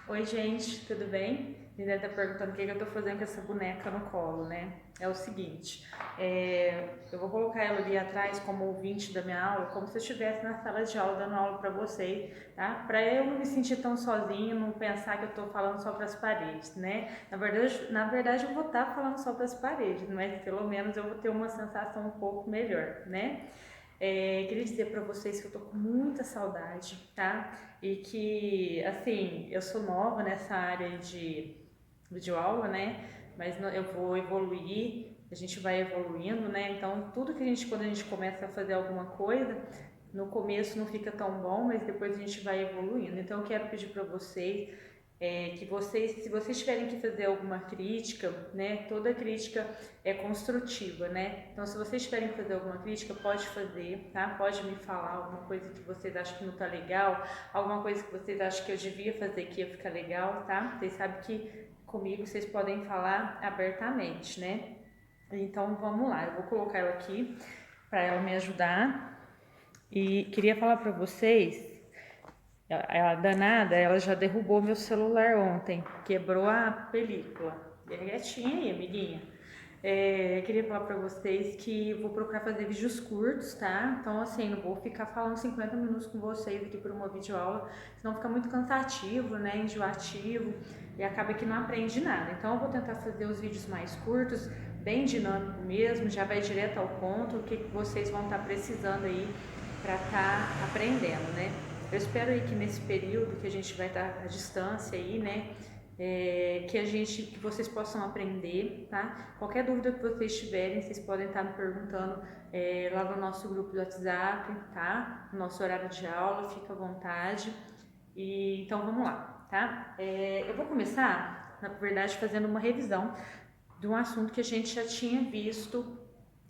Oi, gente, tudo bem? Me deve estar perguntando o que eu tô fazendo com essa boneca no colo, né? É o seguinte, eu vou colocar ela ali atrás como ouvinte da minha aula, como se eu estivesse na sala de aula dando aula para vocês, tá? Para eu não me sentir tão sozinha, não pensar que eu tô falando só para as paredes, né? Na verdade, eu vou estar falando só para as paredes, mas pelo menos eu vou ter uma sensação um pouco melhor, né? Queria dizer para vocês que eu tô com muita saudade, tá? E que, assim, eu sou nova nessa área de videoaula, né? Mas eu vou evoluir, a gente vai evoluindo, né? Então, tudo que quando a gente começa a fazer alguma coisa, no começo não fica tão bom, mas depois a gente vai evoluindo. Então, eu quero pedir para vocês que vocês, se vocês tiverem que fazer alguma crítica, né, toda crítica é construtiva, né? Então, se vocês tiverem que fazer alguma crítica, pode fazer, tá? Pode me falar alguma coisa que vocês acham que não tá legal, alguma coisa que vocês acham que eu devia fazer que ia ficar legal, tá? Vocês sabem que comigo vocês podem falar abertamente, né? Então, vamos lá, eu vou colocar ela aqui para ela me ajudar e queria falar para vocês. A danada, ela já derrubou meu celular ontem, quebrou a película. Quietinha aí, amiguinha. Queria falar pra vocês que vou procurar fazer vídeos curtos, tá? Então, assim, não vou ficar falando 50 minutos com vocês aqui por uma videoaula, senão fica muito cansativo, né? Enjoativo e acaba que não aprende nada. Então, eu vou tentar fazer os vídeos mais curtos, bem dinâmico mesmo, já vai direto ao ponto, o que vocês vão estar precisando aí para estar aprendendo, né? Eu espero aí que nesse período que a gente vai estar à distância aí, né, que vocês possam aprender, tá? Qualquer dúvida que vocês tiverem, vocês podem estar me perguntando lá no nosso grupo do WhatsApp, tá? No nosso horário de aula, fica à vontade. E então vamos lá, tá? Eu vou começar, na verdade, fazendo uma revisão de um assunto que a gente já tinha visto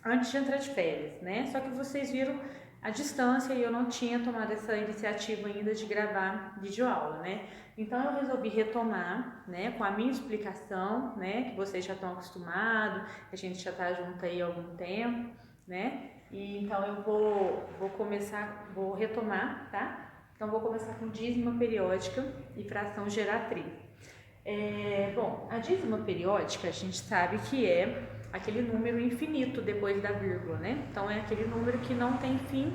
antes de entrar de férias, né? Só que vocês viram a distância e eu não tinha tomado essa iniciativa ainda de gravar videoaula, né? Então eu resolvi retomar, né, com a minha explicação, né, que vocês já estão acostumados, a gente já está junto aí há algum tempo, né? E então eu vou retomar, tá? Então vou começar com dízima periódica e fração geratriz. Bom, a dízima periódica a gente sabe que é aquele número infinito depois da vírgula, né? Então é aquele número que não tem fim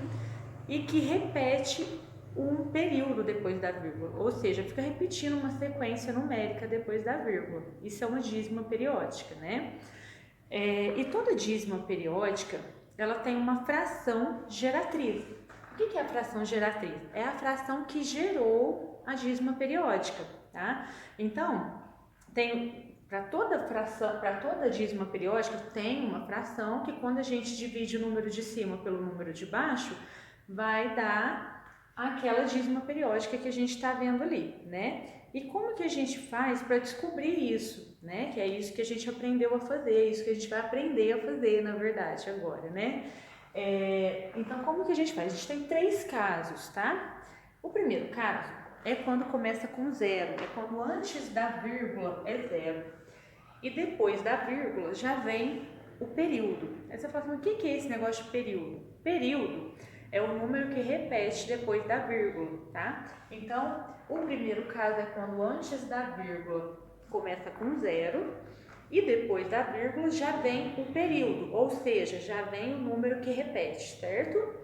e que repete um período depois da vírgula, ou seja, fica repetindo uma sequência numérica depois da vírgula. Isso é uma dízima periódica, né? E toda dízima periódica, ela tem uma fração geratriz. O que é a fração geratriz? É a fração que gerou a dízima periódica, tá? Então, tem para toda fração, para toda dízima periódica tem uma fração que quando a gente divide o número de cima pelo número de baixo, vai dar aquela dízima periódica que a gente está vendo ali, né? E como que a gente faz para descobrir isso, né? Que é isso que a gente aprendeu a fazer, isso que a gente vai aprender a fazer, na verdade, agora, né? Então, como que a gente faz? A gente tem três casos, tá? O primeiro caso é quando começa com zero, é quando antes da vírgula é zero. E depois da vírgula já vem o período. Aí você fala assim, o que é esse negócio de período? Período é o número que repete depois da vírgula, tá? Então, o primeiro caso é quando antes da vírgula começa com zero e depois da vírgula já vem o período, ou seja, já vem o número que repete, certo?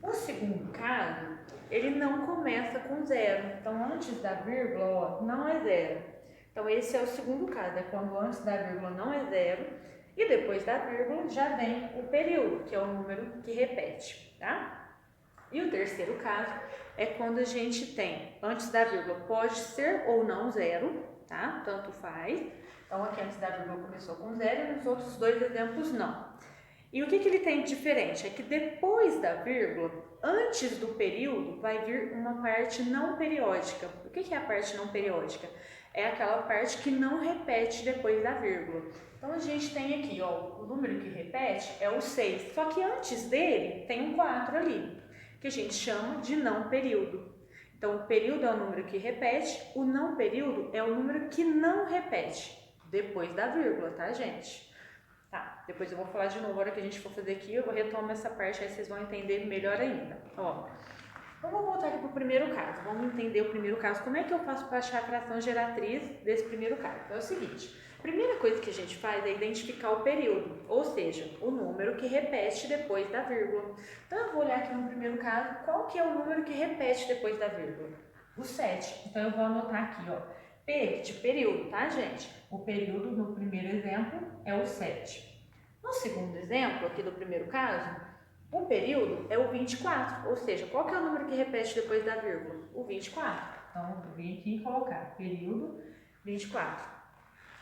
O segundo caso, ele não começa com zero, então antes da vírgula, ó, não é zero. Então esse é o segundo caso, é quando antes da vírgula não é zero e depois da vírgula já vem o período, que é o número que repete, tá? E o terceiro caso é quando a gente tem, antes da vírgula pode ser ou não zero, tá? Tanto faz. Então aqui antes da vírgula começou com zero e nos outros dois exemplos não. E o que ele tem de diferente? É que depois da vírgula, antes do período, vai vir uma parte não periódica. O que é a parte não periódica? É aquela parte que não repete depois da vírgula. Então a gente tem aqui, ó, o número que repete é o 6, só que antes dele tem um 4 ali, que a gente chama de não período. Então o período é o número que repete, o não período é o número que não repete depois da vírgula, tá, gente? Tá, depois eu vou falar de novo, a hora que a gente for fazer aqui, eu vou retomar essa parte, aí vocês vão entender melhor ainda. Ó, Então, vamos voltar aqui para o primeiro caso. Vamos entender o primeiro caso. Como é que eu faço para achar a fração geratriz desse primeiro caso? Então, é o seguinte. A primeira coisa que a gente faz é identificar o período, ou seja, o número que repete depois da vírgula. Então, eu vou olhar aqui no primeiro caso, qual que é o número que repete depois da vírgula? O 7. Então, eu vou anotar aqui, ó, P de período, tá, gente? O período no primeiro exemplo é o 7. No segundo exemplo, aqui do primeiro caso, o período é o 24, ou seja, qual que é o número que repete depois da vírgula? O 24. Então, eu vim aqui colocar período 24.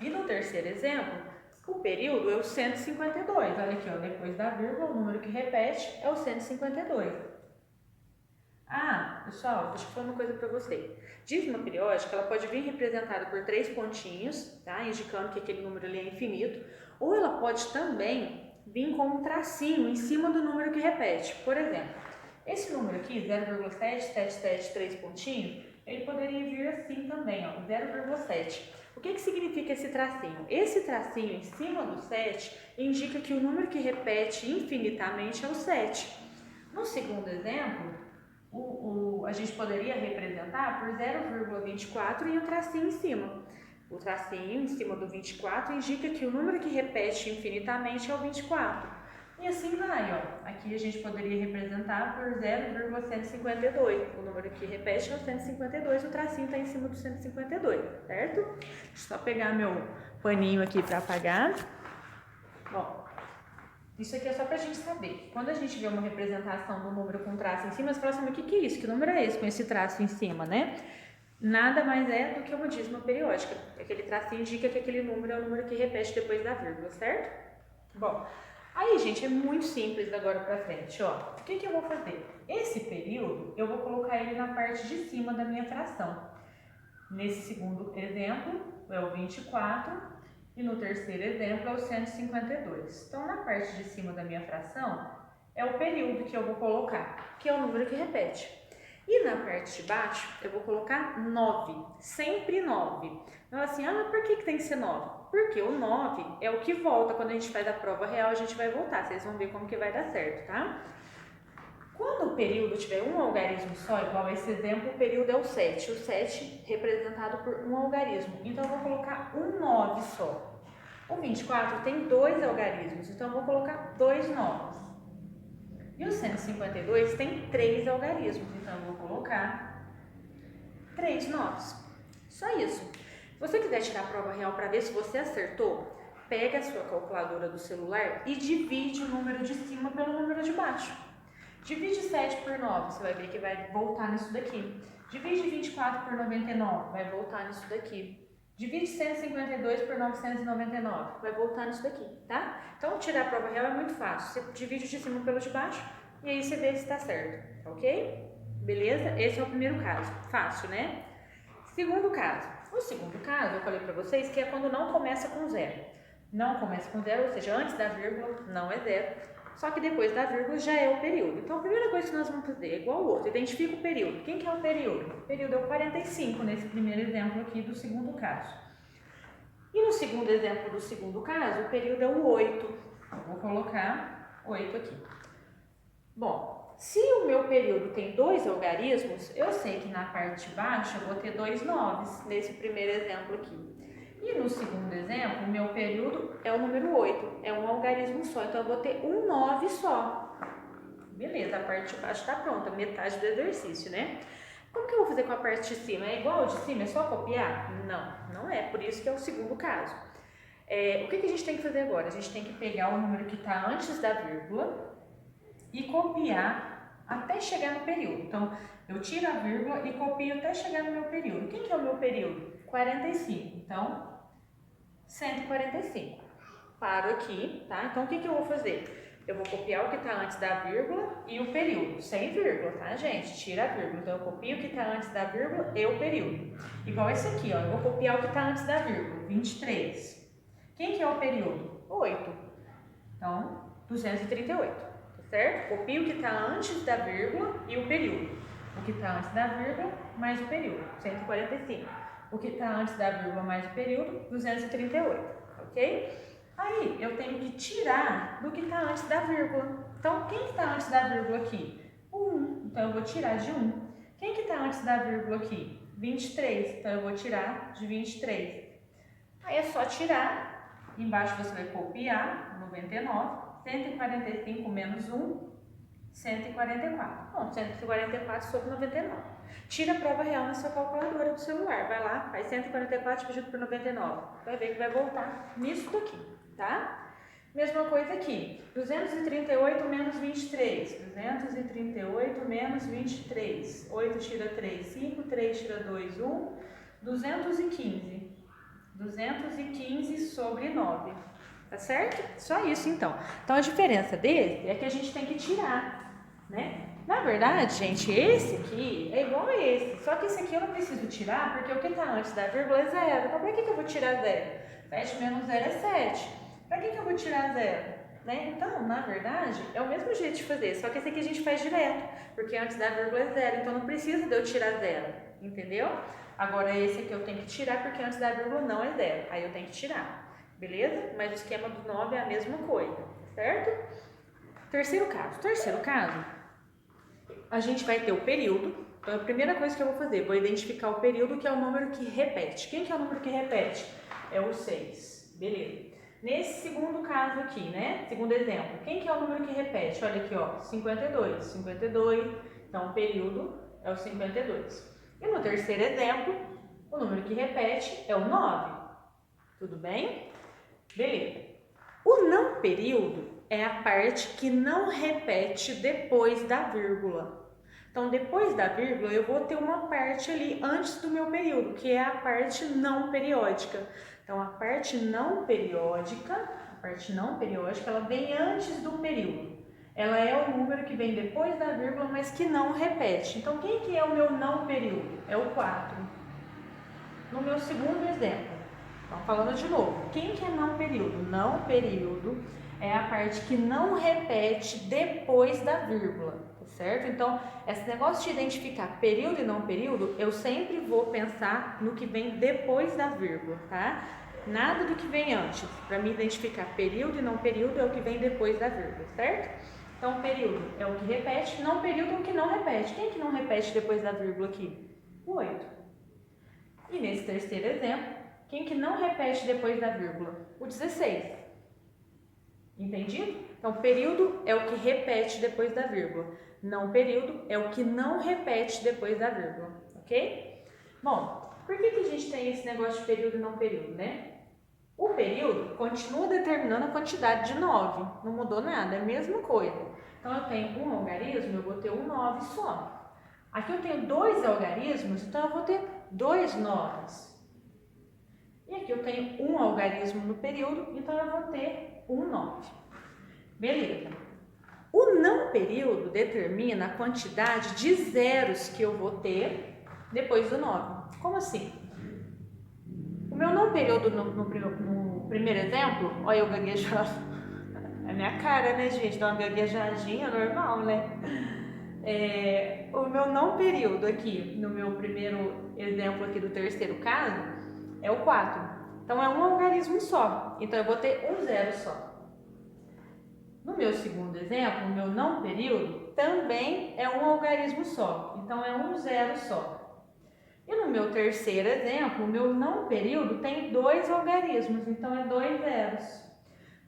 E no terceiro exemplo, o período é o 152. Olha aqui, ó, depois da vírgula, o número que repete é o 152. Ah, pessoal, deixa eu falar uma coisa para você. Dízima periódica, ela pode vir representada por 3 pontinhos, tá? Indicando que aquele número ali é infinito. Ou ela pode também vir com um tracinho em cima do número que repete. Por exemplo, esse número aqui, 0,777, 3 pontinhos, ele poderia vir assim também, ó, 0,7. O que significa esse tracinho? Esse tracinho em cima do 7 indica que o número que repete infinitamente é o 7. No segundo exemplo, a gente poderia representar por 0,24 e o tracinho em cima. O tracinho em cima do 24 indica que o número que repete infinitamente é o 24. E assim vai, ó. Aqui a gente poderia representar por 0,152. O número que repete é o 152, o tracinho está em cima do 152, certo? Deixa eu só pegar meu paninho aqui para apagar. Bom, isso aqui é só para a gente saber. Quando a gente vê uma representação do número com traço em cima, você fala assim, mas o que é isso? Que número é esse com esse traço em cima, né? Nada mais é do que uma dízima periódica. Aquele tracinho indica que aquele número é o número que repete depois da vírgula, certo? Bom, aí, gente, é muito simples da agora pra frente, ó. O que eu vou fazer? Esse período, eu vou colocar ele na parte de cima da minha fração. Nesse segundo exemplo, é o 24 e no terceiro exemplo é o 152. Então, na parte de cima da minha fração, é o período que eu vou colocar, que é o número que repete. E na parte de baixo, eu vou colocar 9, sempre 9. Então, assim, mas por que tem que ser 9? Porque o 9 é o que volta, quando a gente faz a prova real, a gente vai voltar. Vocês vão ver como que vai dar certo, tá? Quando o período tiver um algarismo só, igual a esse exemplo, o período é o 7. O 7 representado por um algarismo. Então, eu vou colocar um 9 só. O 24 tem 2 algarismos, então eu vou colocar 2 9. E o 152 tem 3 algarismos, então eu vou colocar 3 9s. Só isso. Se você quiser tirar a prova real para ver se você acertou, pega a sua calculadora do celular e divide o número de cima pelo número de baixo. Divide 7 por 9, você vai ver que vai voltar nisso daqui. Divide 24 por 99, vai voltar nisso daqui. Divide 152 por 999, vai voltar nisso daqui, tá? Então, tirar a prova real é muito fácil. Você divide o de cima pelo de baixo e aí você vê se está certo, ok? Beleza? Esse é o primeiro caso. Fácil, né? Segundo caso. O segundo caso, eu falei para vocês que é quando não começa com zero. Não começa com zero, ou seja, antes da vírgula não é zero, só que depois da vírgula já é o período. Então, a primeira coisa que nós vamos fazer é igual ao outro, identifica o período. Quem que é o período? O período é o 45, nesse primeiro exemplo aqui do segundo caso. E no segundo exemplo do segundo caso, o período é o 8. Eu vou colocar 8 aqui. Bom, se o meu período tem 2 algarismos, eu sei que na parte de baixo eu vou ter 2 9s, nesse primeiro exemplo aqui. E no segundo exemplo, o meu período é o número 8, é um algarismo só, então eu vou ter um 9 só. Beleza, a parte de baixo está pronta, metade do exercício, né? Como que eu vou fazer com a parte de cima? É igual ao de cima? É só copiar? Não, não é, por isso que é o segundo caso. O que a gente tem que fazer agora? A gente tem que pegar o número que está antes da vírgula e copiar até chegar no período. Então, eu tiro a vírgula e copio até chegar no meu período. Quem que é o meu período? 45. Então, 145. Paro aqui, tá? Então, o que eu vou fazer? Eu vou copiar o que está antes da vírgula e o período, sem vírgula, tá, gente? Tira a vírgula. Então, eu copio o que está antes da vírgula e o período. Igual esse aqui, ó. Eu vou copiar o que está antes da vírgula, 23. Quem que é o período? 8. Então, 238, tá certo? Copio o que está antes da vírgula e o período. O que está antes da vírgula mais o período, 145. O que está antes da vírgula mais o período, 238, ok? Aí, eu tenho que tirar do que está antes da vírgula. Então, quem está antes da vírgula aqui? O 1. então eu vou tirar de 1. Quem que está antes da vírgula aqui? 23, então eu vou tirar de 23. Aí é só tirar, embaixo você vai copiar, 99, 145 menos 1, 144. Bom, 144 sobre 99. Tira a prova real na sua calculadora do celular. Vai lá, faz 144 dividido por 99. Vai ver que vai voltar nisso daqui, tá? Mesma coisa aqui. 238 menos 23. 238 menos 23. 8 tira 3, 5. 3 tira 2, 1. 215. 215 sobre 9. Tá certo? Só isso, então. Então, a diferença desse é que a gente tem que tirar, né? Na verdade, gente, esse aqui é igual a esse. Só que esse aqui eu não preciso tirar, porque o que está antes da vírgula é 0. Então, para que eu vou tirar 0? 7 menos 0 é 7. Para que eu vou tirar 0? Né? Então, na verdade, é o mesmo jeito de fazer. Só que esse aqui a gente faz direto, porque antes da vírgula é 0. Então, não precisa de eu tirar 0. Entendeu? Agora, esse aqui eu tenho que tirar, porque antes da vírgula não é 0. Aí eu tenho que tirar. Beleza? Mas o esquema do 9 é a mesma coisa, certo? Terceiro caso, a gente vai ter o período. Então, a primeira coisa que eu vou fazer, vou identificar o período, que é o número que repete. Quem que é o número que repete? É o 6. Beleza. Nesse segundo caso aqui, né? Segundo exemplo, quem que é o número que repete? Olha aqui, ó, 52. 52, então o período é o 52. E no terceiro exemplo, o número que repete é o 9. Tudo bem? Beleza. O não período é a parte que não repete depois da vírgula. Então, depois da vírgula, eu vou ter uma parte ali antes do meu período, que é a parte não periódica. Então, a parte não periódica, ela vem antes do período. Ela é o número que vem depois da vírgula, mas que não repete. Então, quem que é o meu não período? É o 4. No meu segundo exemplo, então, falando de novo, quem que é não período? Não período é a parte que não repete depois da vírgula, tá certo? Então, esse negócio de identificar período e não período, eu sempre vou pensar no que vem depois da vírgula, tá? Nada do que vem antes. Para me identificar período e não período é o que vem depois da vírgula, certo? Então, período é o que repete, não período é o que não repete. Quem que não repete depois da vírgula aqui? O 8. E nesse terceiro exemplo, quem que não repete depois da vírgula? O 16. Entendido? Então, período é o que repete depois da vírgula. Não período é o que não repete depois da vírgula. Ok? Bom, por que a gente tem esse negócio de período e não período, né? O período continua determinando a quantidade de 9. Não mudou nada, é a mesma coisa. Então, eu tenho um algarismo, eu vou ter um 9 só. Aqui eu tenho 2 algarismos, então eu vou ter 2 9s. E aqui eu tenho um algarismo no período, então eu vou ter um 9. Beleza. O não período determina a quantidade de zeros que eu vou ter depois do 9. Como assim? O meu não período no primeiro exemplo, olha eu gaguejando. É a minha cara, né, gente? Dá uma gaguejadinha normal, né? O meu não período aqui, no meu primeiro exemplo aqui do terceiro caso, é o 4. Então, é um algarismo só. Então, eu vou ter um zero só. No meu segundo exemplo, o meu não período também é um algarismo só. Então, é um zero só. E no meu terceiro exemplo, o meu não período tem 2 algarismos. Então, é 2 zeros.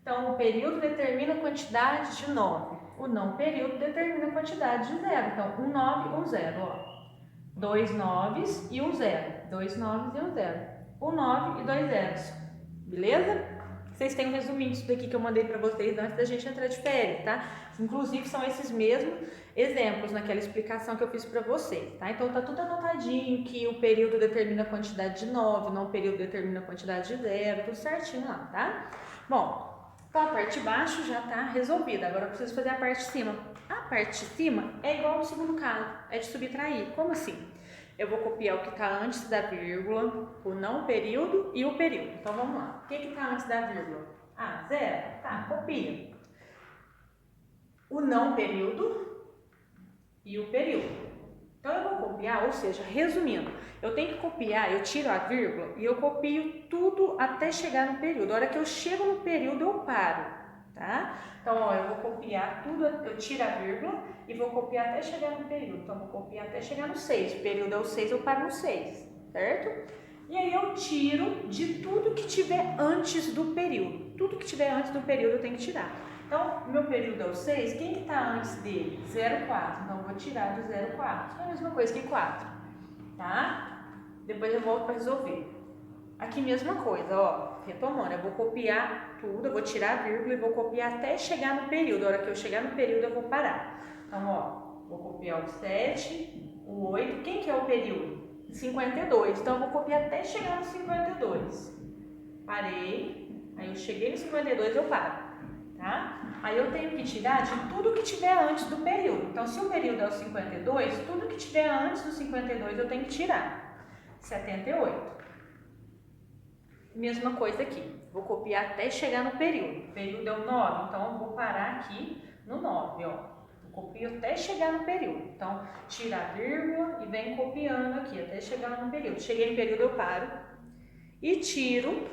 Então, o período determina a quantidade de 9. O não período determina a quantidade de 0. Então, um 9 e um 0. Ó. 2 noves e um 0. 2 noves e um 0. Um 9 e 2 zeros. Beleza? Vocês têm um resuminho disso daqui que eu mandei para vocês antes da gente entrar de férias, tá? Inclusive, são esses mesmos exemplos naquela explicação que eu fiz para vocês, tá? Então, tá tudo anotadinho que o período determina a quantidade de 9, não o período determina a quantidade de 0, tudo certinho lá, tá? Bom, então a parte de baixo já tá resolvida. Agora eu preciso fazer a parte de cima. A parte de cima é igual ao segundo caso, é de subtrair. Como assim? Eu vou copiar o que está antes da vírgula, o não período e o período. Então, vamos lá. O que está antes da vírgula? Ah, 0. Tá, copia. O não período e o período. Então, eu vou copiar, ou seja, resumindo, eu tenho que copiar, eu tiro a vírgula e eu copio tudo até chegar no período. A hora que eu chego no período, eu paro. tá? Então, ó, eu vou copiar tudo, eu tiro a vírgula e vou copiar até chegar no período. Então, eu vou copiar até chegar no 6. O período é o 6, eu paro no 6, certo? E aí eu tiro de tudo que tiver antes do período. Tudo que tiver antes do período eu tenho que tirar. Então, meu período é o 6, quem que está antes dele? 0,4. Então, eu vou tirar do 0,4. É a mesma coisa que 4, tá? Depois eu volto para resolver. Aqui mesma coisa, ó, retomando, eu vou copiar tudo, eu vou tirar a vírgula e vou copiar até chegar no período. A hora que eu chegar no período eu vou parar. Então, ó, vou copiar o 7, o 8, quem que é o período? 52, então eu vou copiar até chegar no 52. Parei, aí eu cheguei no 52 eu paro, tá? Aí eu tenho que tirar de tudo que tiver antes do período. Então, se o período é o 52, tudo que tiver antes do 52 eu tenho que tirar. 78. Mesma coisa aqui, vou copiar até chegar no período. O período é o 9, então eu vou parar aqui no 9, ó. Copio até chegar no período. Então, tira a vírgula e vem copiando aqui até chegar no período. Cheguei no período, eu paro e tiro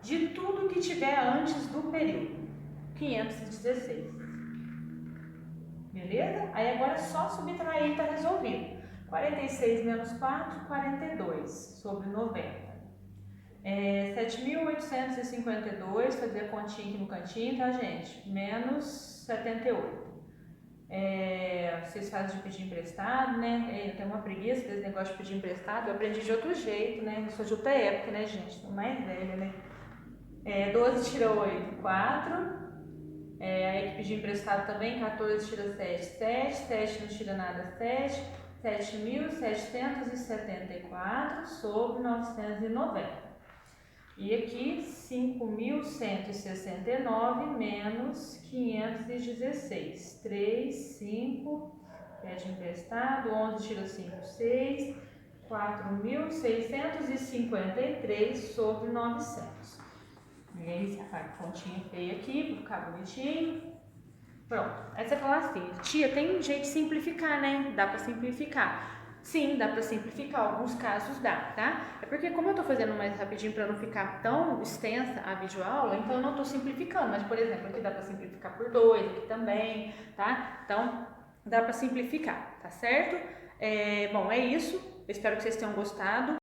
de tudo que tiver antes do período. 516. Beleza? Aí agora é só subtrair e tá resolvido. 46 menos 4, 42 sobre 90. 7.852, fazer a continha aqui no cantinho, tá, gente? Menos 78. Vocês fazem de pedir emprestado, né? Eu tenho uma preguiça desse negócio de pedir emprestado. Eu aprendi de outro jeito, né? Eu sou de outra época, né, gente? Sou mais velha, né? 12 tira 8, 4. Aí que pedir emprestado também, 14 tira 7, 7. 7 não tira nada, 7. 7.774 sobre 990. E aqui, 5.169 menos 516. 3, 5, pede emprestado, 11 tira 5, 6. 4.653 sobre 900. E aí, você faz a continha feia aqui, para ficar bonitinho. Pronto. Aí você fala assim, tia, tem um jeito de simplificar, né? Dá para simplificar. Sim, dá para simplificar, alguns casos dá, tá? É porque como eu tô fazendo mais rapidinho para não ficar tão extensa a videoaula, então eu não tô simplificando, mas por exemplo, aqui dá para simplificar por 2, aqui também, tá? Então, dá para simplificar, tá certo? Bom, é isso, eu espero que vocês tenham gostado.